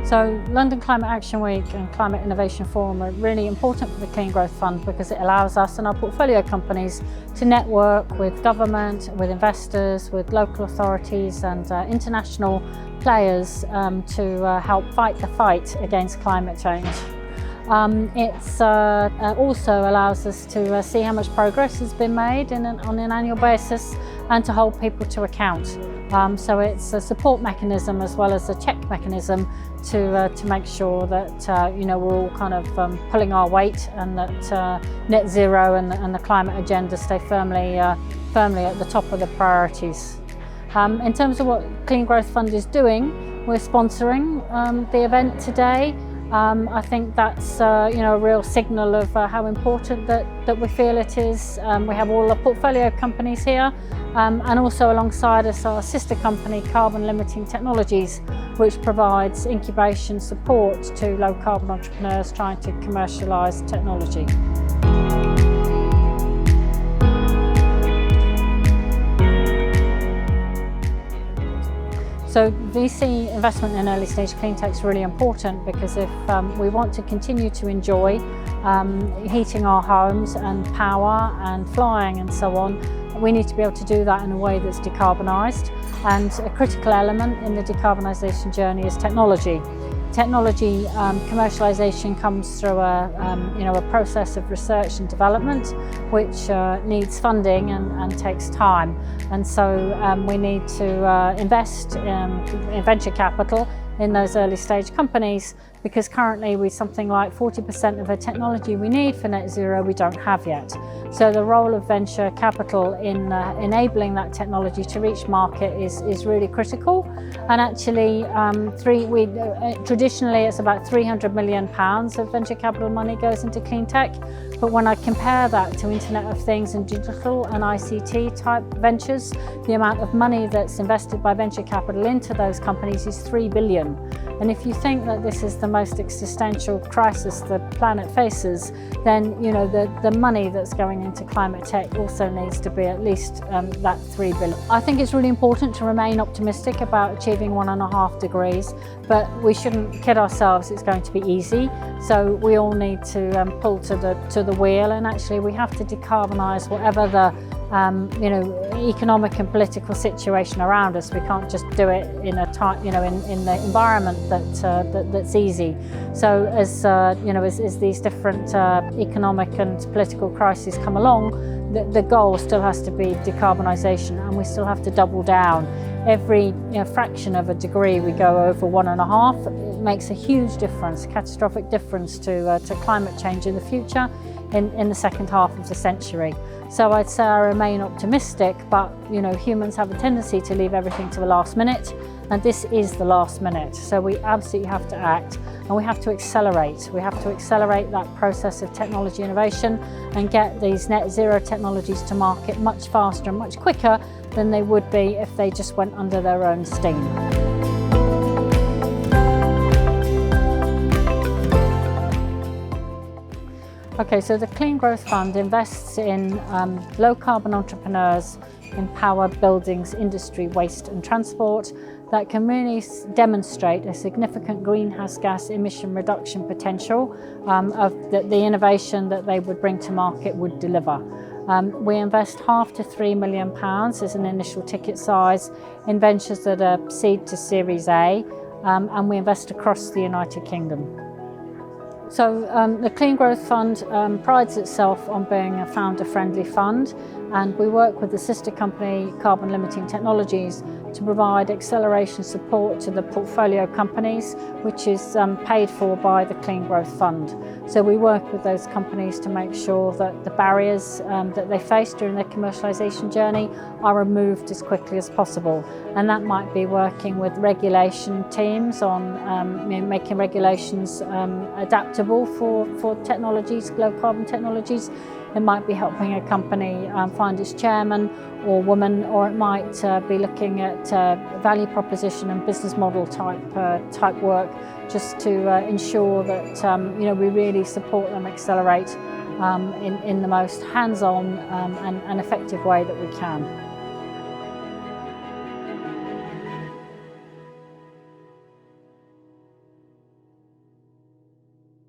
So London Climate Action Week and Climate Innovation Forum are really important for the Clean Growth Fund because it allows us and our portfolio companies to network with government, with investors, with local authorities and international players to help fight the fight against climate change. It also allows us to see how much progress has been made on an annual basis and to hold people to account. So it's a support mechanism as well as a check mechanism to make sure that we're all kind of pulling our weight and that net zero and the climate agenda stay firmly at the top of the priorities. In terms of what Clean Growth Fund is doing, we're sponsoring the event today. I think that's a real signal of how important that we feel it is. We have all the portfolio companies here and also alongside us our sister company Carbon Limiting Technologies, which provides incubation support to low carbon entrepreneurs trying to commercialise technology. So VC investment in early stage clean tech is really important because if we want to continue to enjoy heating our homes and power and flying and so on, we need to be able to do that in a way that's decarbonised. And a critical element in the decarbonisation journey is technology. Technology commercialisation comes through a process of research and development which needs funding and takes time, and so we need to invest in venture capital in those early stage companies because currently with something like 40% of the technology we need for net zero we don't have yet. So the role of venture capital in enabling that technology to reach market is really critical, and actually traditionally it's about £300 million of venture capital money goes into clean tech, but when I compare that to Internet of Things and digital and ICT type ventures, the amount of money that's invested by venture capital into those companies is £3 billion. And if you think that this is the most existential crisis the planet faces, then the money that's going into climate tech also needs to be at least that £3 billion. I think it's really important to remain optimistic about achieving 1.5 degrees, but we shouldn't kid ourselves it's going to be easy. So we all need to pull to the wheel, and actually we have to decarbonise whatever the economic and political situation around us. We can't just do it in a time, in the environment that's easy. So as these different economic and political crises come along, the goal still has to be decarbonisation, and we still have to double down. Every fraction of a degree we go over 1.5, it makes a huge difference, catastrophic difference to climate change in the future in the second half of the century. So I'd say I remain optimistic, but humans have a tendency to leave everything to the last minute, and this is the last minute. So we absolutely have to act, and we have to accelerate. We have to accelerate that process of technology innovation and get these net zero technologies to market much faster and much quicker than they would be if they just went under their own steam. Okay, so the Clean Growth Fund invests in low carbon entrepreneurs in power, buildings, industry, waste and transport that can really demonstrate a significant greenhouse gas emission reduction potential of the innovation that they would bring to market would deliver. We invest £0.5 to £3 million as an initial ticket size in ventures that are seed to Series A, and we invest across the United Kingdom. So the Clean Growth Fund prides itself on being a founder-friendly fund, and we work with the sister company Carbon Limiting Technologies to provide acceleration support to the portfolio companies, which is paid for by the Clean Growth Fund. So we work with those companies to make sure that the barriers that they face during their commercialisation journey are removed as quickly as possible. And that might be working with regulation teams on making regulations adaptable for technologies, low carbon technologies. It might be helping a company find its chairman or woman, or it might be looking at value proposition and business model type work, just to ensure that we really support them accelerate in the most hands-on and effective way that we can.